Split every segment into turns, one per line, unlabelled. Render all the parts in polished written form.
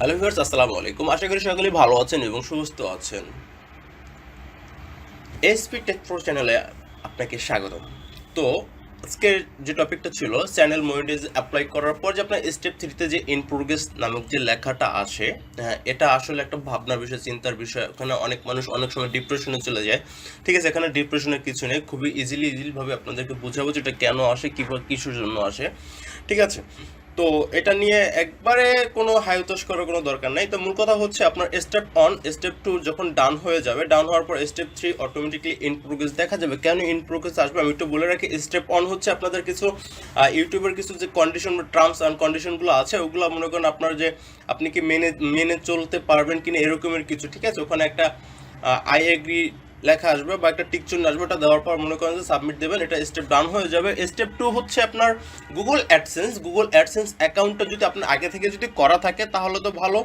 Hello viewers, আসসালামু আলাইকুম। আশা করি সকলেই ভালো আছেন এবং সুস্থ আছেন। এসপি টেক প্রো চ্যানেলে আপনাকে স্বাগতম। তো আজকের যে টপিকটা ছিল চ্যানেল মনিটাইজ অ্যাপ্লাই করার পর যে আপনার স্টেপ 3 তে যে ইন প্রোগ্রেস নামক যে লেখাটা আসে, হ্যাঁ, এটা আসলে একটা ভাবনার বিষয়, চিন্তার বিষয়। ওখানে অনেক মানুষ অনেক সময় ডিপ্রেশনে চলে যায়। ঠিক আছে, এখানে ডিপ্রেশনের কিছু নেই, খুবই ইজিলি ভাবে আপনাদেরকে বোঝাবো যে এটা কেন আসে, কিসের জন্য আসে। ঠিক আছে, তো এটা নিয়ে একবারে কোনো হায়তাশ করার কোনো দরকার নাই। তো মূল কথা হচ্ছে আপনার স্টেপ 1 স্টেপ 2 যখন ডান হয়ে যাবে, ডান হওয়ার পর স্টেপ 3 অটোমেটিকলি ইন প্রোগ্রেস দেখা যাবে। কেন ইন প্রোগ্রেস আসবে আমি একটু বলে রাখি। স্টেপ 1 হচ্ছে আপনাদের কিছু ইউটিউবের কিছু যে কন্ডিশন বা টার্মস অ্যান্ড কন্ডিশনগুলো আছে, ওগুলো মনে করেন আপনার যে আপনি কি মেনে চলতে পারবেন কিনা এরকমের কিছু। ঠিক আছে, ওখানে একটা আই এগ্রি লেখা আসবে বা একটা টিক চিহ্ন আসবে, এটা দেওয়ার পর মনে করেন যে সাবমিট দেবেন, এটা স্টেপ ডান হয়ে যাবে। স্টেপ 2 হচ্ছে আপনার গুগল অ্যাডসেন্স অ্যাকাউন্টটা যদি আপনার আগে থেকে যদি করা থাকে তাহলে তো ভালো,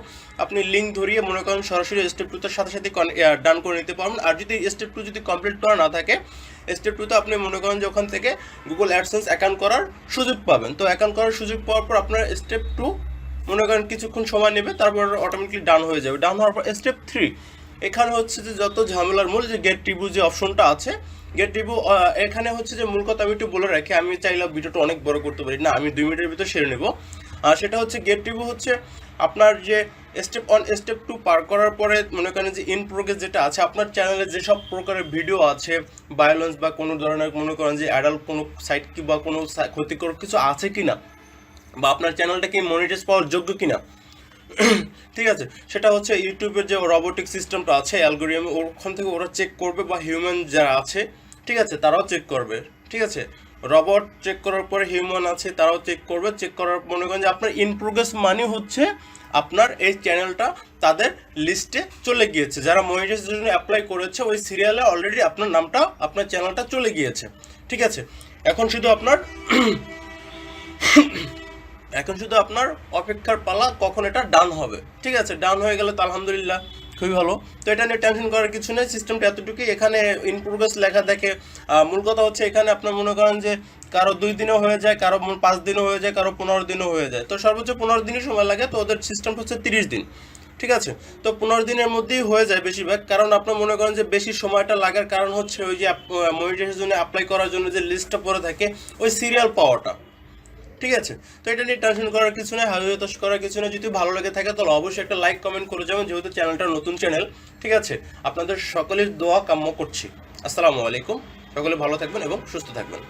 আপনি লিঙ্ক ধরিয়ে মনে করেন সরাসরি স্টেপ 2 এর সাথে সাথে ডান করে নিতে পারবেন। আর যদি স্টেপ 2 যদি কমপ্লিট করা না থাকে, স্টেপ 2 তে আপনি মনে করেন যে ওখান থেকে গুগল অ্যাডসেন্স অ্যাকাউন্ট করার সুযোগ পাবেন। তো অ্যাকাউন্ট করার সুযোগ পাওয়ার পর আপনার স্টেপ 2 মনে করেন কিছুক্ষণ সময় নেবে, তারপর অটোমেটিকলি ডান হয়ে যাবে। ডান হওয়ার পর স্টেপ 3, এখানে হচ্ছে যে যত ঝামেলার মূল যে গেট রিভিউ যে অপশনটা আছে, গেট রিভিউ এখানে হচ্ছে যে মূল কথা আমি একটু বলে রাখি, আমি চাইলে ভিডিওটা অনেক বড় করতে পারি না, আমি 2 মিনিটের ভিতর সেরে নেব। আর সেটা হচ্ছে গেট রিভিউ হচ্ছে আপনার যে স্টেপ 1 স্টেপ 2 পার করার পরে মনে করেন যে ইন প্রোগ্রেস যেটা আছে, আপনার চ্যানেলে যেসব প্রকারের ভিডিও আছে, ভায়োলেন্স বা কোনো ধরনের মনে করেন যে অ্যাডাল্ট কোনো সাইট কি বা কোনো ক্ষতিকর কিছু আছে কিনা, বা আপনার চ্যানেলটা কি মনিটাইজ পাওয়ার যোগ্য কিনা, ঠিক আছে, সেটা হচ্ছে ইউটিউবের যে রোবোটিক সিস্টেমটা আছে, অ্যালগোরিদম, ওখান থেকে ওরা চেক করবে, বা হিউম্যান যারা আছে, ঠিক আছে, তারাও চেক করবে। ঠিক আছে, রোবট চেক করার পরে হিউম্যান আছে, তারাও চেক করবে। চেক করার মনে করেন যে আপনার ইন প্রোগ্রেস মানে হচ্ছে আপনার এই চ্যানেলটা তাদের লিস্টে চলে গিয়েছে, যারা মনিটাইজেশনের জন্য অ্যাপ্লাই করেছে ওই সিরিয়ালে অলরেডি আপনার নামটা, আপনার চ্যানেলটা চলে গিয়েছে। ঠিক আছে, এখন শুধু আপনার অপেক্ষার পালা কখন এটা ডান হবে। ঠিক আছে, ডান হয়ে গেলে তো আলহামদুলিল্লাহ, খুবই ভালো। তো এটা নিয়ে টেনশন করার কিছু নেই, সিস্টেমটা এতটুকুই। এখানে ইন প্রোগ্রেস লেখা দেখে মূল কথা হচ্ছে এখানে আপনার মনে করেন যে কারো 2 দিনও হয়ে যায়, কারো 5 দিনও হয়ে যায়, কারো 15 দিনও হয়ে যায়। তো সর্বোচ্চ 15 দিনই সময় লাগে, তো ওদের সিস্টেমটা হচ্ছে 30 দিন। ঠিক আছে, তো 15 দিনের মধ্যেই হয়ে যায় বেশিরভাগ। কারণ আপনার মনে করেন যে বেশি সময়টা লাগার কারণ হচ্ছে ওই যে মনিটাইজেশনের জন্য অ্যাপ্লাই করার জন্য যে লিস্টটা পড়ে থাকে, ওই সিরিয়াল পাওয়াটা। ঠিক আছে, তো এটা নিয়ে টেনশন করার কিছু নেই, হাজতাশ করার কিছু নেই। যদি ভালো লেগে থাকে তাহলে অবশ্যই একটা লাইক কমেন্ট করে যাবেন, যেহেতু চ্যানেলটা নতুন চ্যানেল। ঠিক আছে, আপনাদের সকলের দোয়া কাম্য করছি। আসসালামু আলাইকুম, সকলে ভালো থাকবেন এবং সুস্থ থাকবেন।